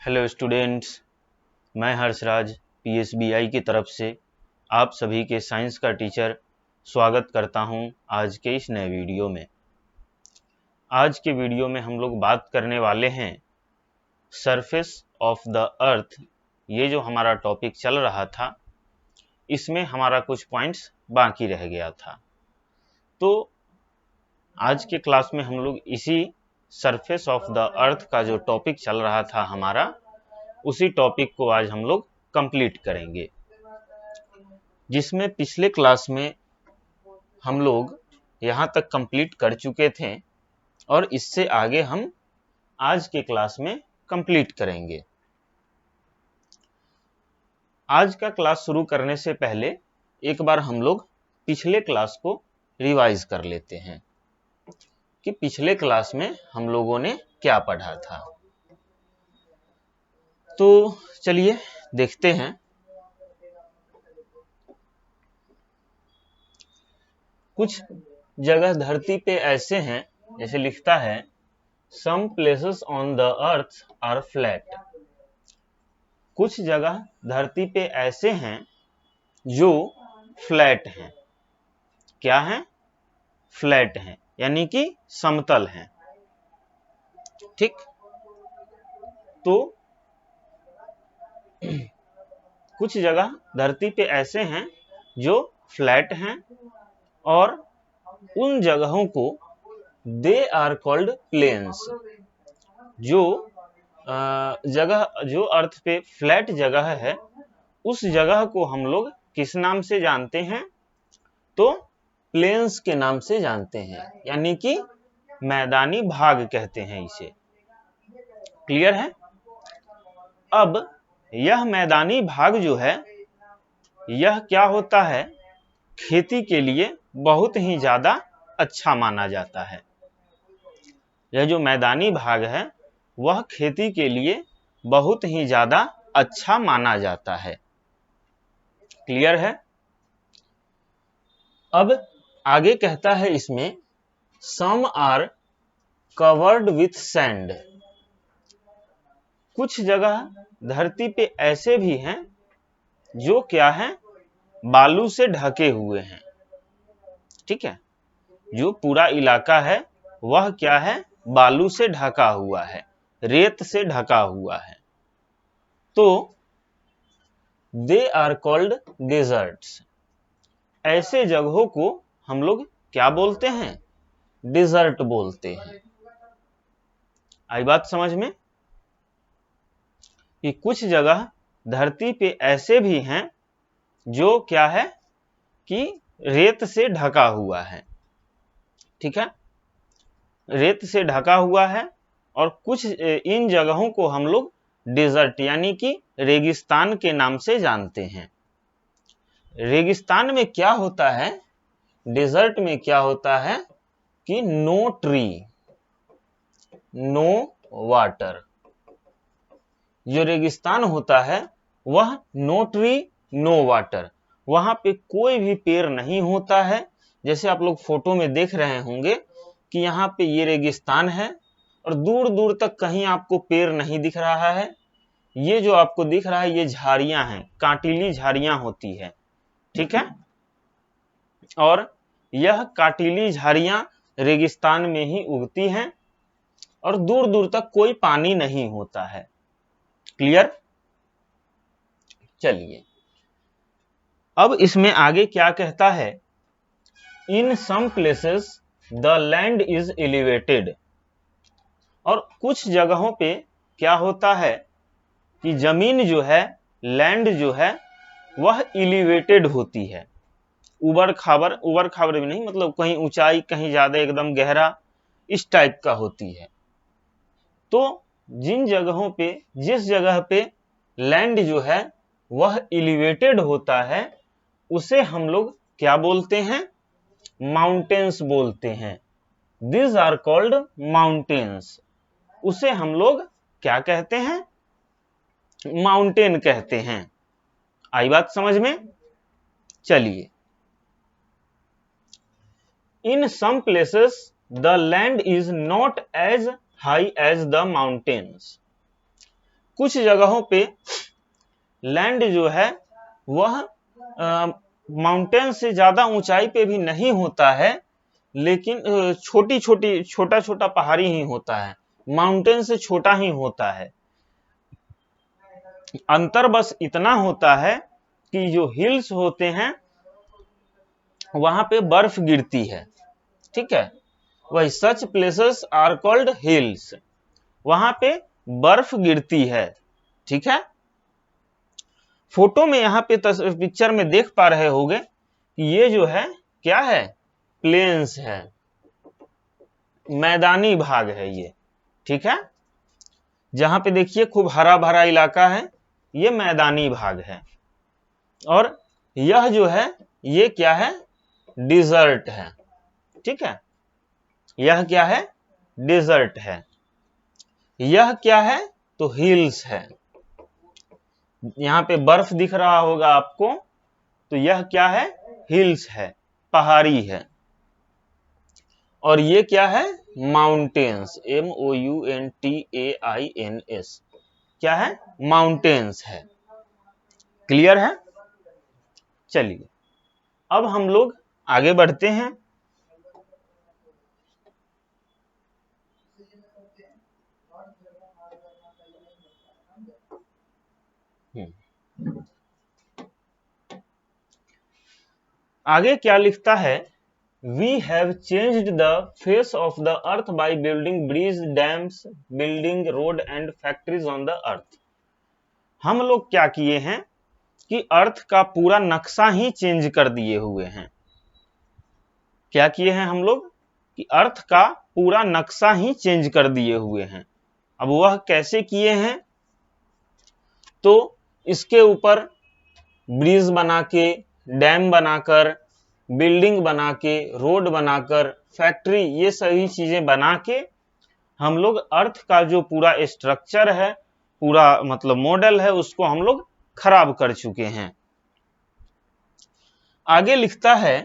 Hello students, मैं हर्षराज पीएसबीआई की तरफ से आप सभी के साइंस का टीचर स्वागत करता हूं आज के इस नए वीडियो में। आज के वीडियो में हम लोग बात करने वाले हैं सरफेस ऑफ द अर्थ। ये जो हमारा टॉपिक चल रहा था, इसमें हमारा कुछ पॉइंट्स बाकी रह गया था, तो आज के क्लास में हम लोग इसी सरफेस ऑफ द अर्थ का जो टॉपिक चल रहा था हमारा, उसी टॉपिक को आज हम लोग कंप्लीट करेंगे, जिसमें पिछले क्लास में हम लोग यहाँ तक कंप्लीट कर चुके थे और इससे आगे हम आज के क्लास में कंप्लीट करेंगे। आज का क्लास शुरू करने से पहले एक बार हम लोग पिछले क्लास को रिवाइज कर लेते हैं कि पिछले क्लास में हम लोगों ने क्या पढ़ा था। तो चलिए देखते हैं। कुछ जगह धरती पे ऐसे हैं, जैसे लिखता है some places on the earth are flat। कुछ जगह धरती पे ऐसे हैं जो फ्लैट हैं। क्या हैं? फ्लैट हैं, यानी कि समतल हैं। ठीक, तो कुछ जगह धरती पे ऐसे हैं जो फ्लैट हैं और उन जगहों को दे आर कॉल्ड प्लेन्स। जो जगह जो अर्थ पे फ्लैट जगह है, उस जगह को हम लोग किस नाम से जानते हैं? तो प्लेन्स के नाम से जानते हैं, यानी कि मैदानी भाग कहते हैं इसे। क्लियर है? अब यह मैदानी भाग जो है, यह क्या होता है? खेती के लिए बहुत ही ज्यादा अच्छा माना जाता है। यह जो मैदानी भाग है, वह खेती के लिए बहुत ही ज्यादा अच्छा माना जाता है। क्लियर है? अब आगे कहता है इसमें some are covered with sand. कुछ जगह धरती पे ऐसे भी हैं जो क्या है? बालू से ढके हुए हैं। ठीक है, जो पूरा इलाका है वह क्या है? बालू से ढका हुआ है, रेत से ढका हुआ है। तो दे आर कॉल्ड डेजर्ट्स। ऐसे जगहों को हम लोग क्या बोलते हैं? डेजर्ट बोलते हैं। आई बात समझ में कि कुछ जगह धरती पे ऐसे भी हैं जो क्या है कि रेत से ढका हुआ है। ठीक है, रेत से ढका हुआ है, और कुछ इन जगहों को हम लोग डेजर्ट यानी कि रेगिस्तान के नाम से जानते हैं। रेगिस्तान में क्या होता है? डेजर्ट में क्या होता है कि नो ट्री नो वाटर। जो रेगिस्तान होता है वह नो ट्री नो वाटर, वहां पे कोई भी पेड़ नहीं होता है। जैसे आप लोग फोटो में देख रहे होंगे कि यहाँ पे ये रेगिस्तान है और दूर दूर तक कहीं आपको पेड़ नहीं दिख रहा है। ये जो आपको दिख रहा है ये झाड़ियां हैं, कांटीली झाड़ियां होती है। ठीक है, और यह कांटीली झाड़ियां रेगिस्तान में ही उगती हैं और दूर दूर तक कोई पानी नहीं होता है। क्लियर? चलिए, अब इसमें आगे क्या कहता है? In some places the land is elevated. और कुछ जगहों पे क्या होता है कि जमीन जो है, लैंड जो है, वह एलिवेटेड होती है। उबड़ खाबड़ भी नहीं, मतलब कहीं ऊंचाई, कहीं ज्यादा एकदम गहरा, इस टाइप का होती है। तो जिन जगहों पे, जिस जगह पे लैंड जो है वह एलिवेटेड होता है, उसे हम लोग क्या बोलते हैं? माउंटेन्स बोलते हैं। This are called mountains. उसे हम लोग क्या कहते हैं? माउंटेन कहते हैं। आई बात समझ में? चलिए, in some places the land is not as high as the mountains. कुछ जगहों पे लैंड जो है वह माउंटेन से ज्यादा ऊंचाई पे भी नहीं होता है, लेकिन छोटा छोटा पहाड़ी ही होता है, माउंटेन से छोटा ही होता है। अंतर बस इतना होता है कि जो हिल्स होते हैं वहां पे बर्फ गिरती है, ठीक है, वही such places are called hills, वहां पे बर्फ गिरती है, ठीक है। फोटो में यहाँ पे पिक्चर में देख पा रहे होंगे कि ये जो है क्या है, प्लेन्स है, मैदानी भाग है ये, ठीक है। जहां पे देखिए खूब हरा भरा इलाका है, ये मैदानी भाग है। और यह जो है ये क्या है, डिजर्ट है, ठीक है। यह क्या है, डिजर्ट है। यह क्या है, तो हिल्स है। यहां पे बर्फ दिख रहा होगा आपको, तो यह क्या है, हिल्स है, पहाड़ी है। और ये क्या है, माउंटेन्स, MOUNTAINS, क्या है, माउंटेन्स है। क्लियर है। चलिए अब हम लोग आगे बढ़ते हैं। आगे क्या लिखता है, We have changed the face of the earth by building bridges, dams, building road and factories on the earth। हम लोग क्या किए हैं कि अर्थ का पूरा नक्शा ही चेंज कर दिए हुए हैं। क्या किए हैं हम लोग कि अर्थ का पूरा नक्शा ही चेंज कर दिए हुए हैं। अब वह कैसे किए हैं, तो इसके ऊपर ब्रिज बना के, डैम बनाकर, बिल्डिंग बना के, रोड बनाकर, फैक्ट्री, ये सभी चीजें बना के हम लोग अर्थ का जो पूरा स्ट्रक्चर है, पूरा मतलब मॉडल है, उसको हम लोग खराब कर चुके हैं। आगे लिखता है,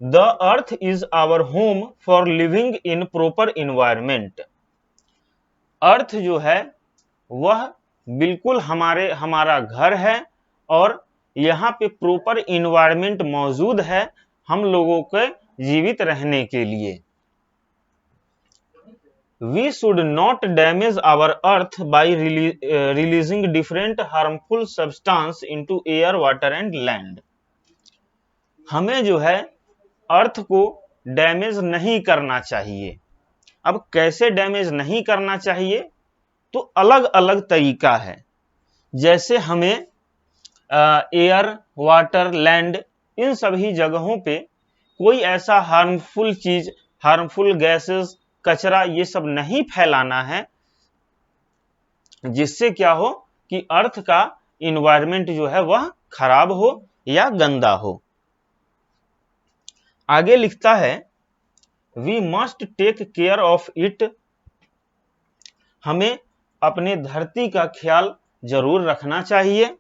the earth is our home for living in proper environment. Earth जो है वह बिल्कुल हमारा घर है और यहाँ पे प्रॉपर इन्वायरमेंट मौजूद है हम लोगों के जीवित रहने के लिए। We should not damage our earth by releasing different harmful substance into air, water and land। हमें जो है अर्थ को डैमेज नहीं करना चाहिए। अब कैसे डैमेज नहीं करना चाहिए, तो अलग अलग तरीका है। जैसे हमें एयर, वाटर, लैंड, इन सभी जगहों पे कोई ऐसा हार्मफुल चीज, हार्मफुल गैसेस, कचरा, ये सब नहीं फैलाना है जिससे क्या हो कि अर्थ का इन्वायरमेंट जो है वह खराब हो या गंदा हो। आगे लिखता है, we must take care of it. हमें अपने धरती का ख्याल जरूर रखना चाहिए।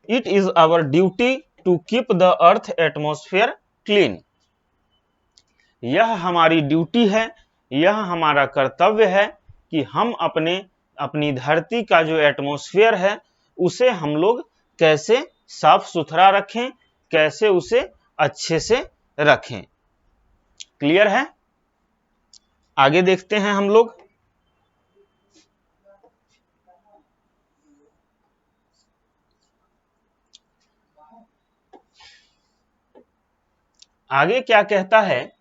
It is our duty to keep the earth atmosphere clean. यह हमारी ड्यूटी है, यह हमारा कर्तव्य है कि हम अपनी धरती का जो एटमॉस्फेयर है उसे हम लोग कैसे साफ सुथरा रखें, कैसे उसे अच्छे से रखें। क्लियर है। आगे देखते हैं हम लोग। आगे क्या कहता है,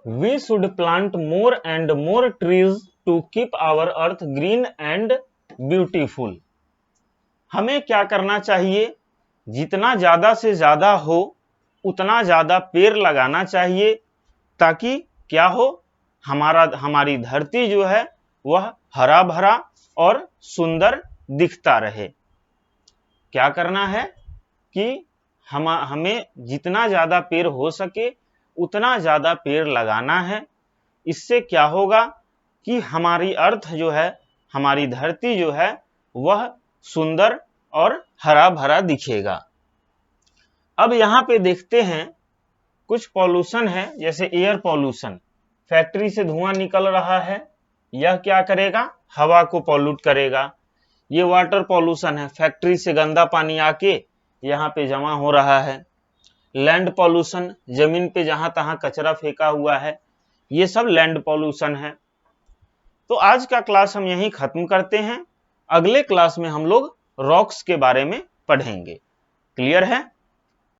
We should plant more and more trees to keep our earth green and beautiful। हमें क्या करना चाहिए, जितना ज्यादा से ज्यादा हो उतना ज्यादा पेड़ लगाना चाहिए, ताकि क्या हो, हमारी धरती जो है वह हरा भरा और सुंदर दिखता रहे। क्या करना है कि हमें जितना ज्यादा पेड़ हो सके उतना ज्यादा पेड़ लगाना है। इससे क्या होगा कि हमारी अर्थ जो है, हमारी धरती जो है वह सुंदर और हरा भरा दिखेगा। अब यहाँ पे देखते हैं कुछ पॉल्यूशन है, जैसे एयर पॉल्यूशन, फैक्ट्री से धुआं निकल रहा है, यह क्या करेगा, हवा को पॉल्यूट करेगा। ये वाटर पॉल्यूशन है, फैक्ट्री से गंदा पानी आके यहाँ पे जमा हो रहा है। लैंड पॉल्यूशन, जमीन पे जहां तहां कचरा फेंका हुआ है, ये सब लैंड पॉल्यूशन है। तो आज का क्लास हम यहीं खत्म करते हैं। अगले क्लास में हम लोग रॉक्स के बारे में पढ़ेंगे। क्लियर है?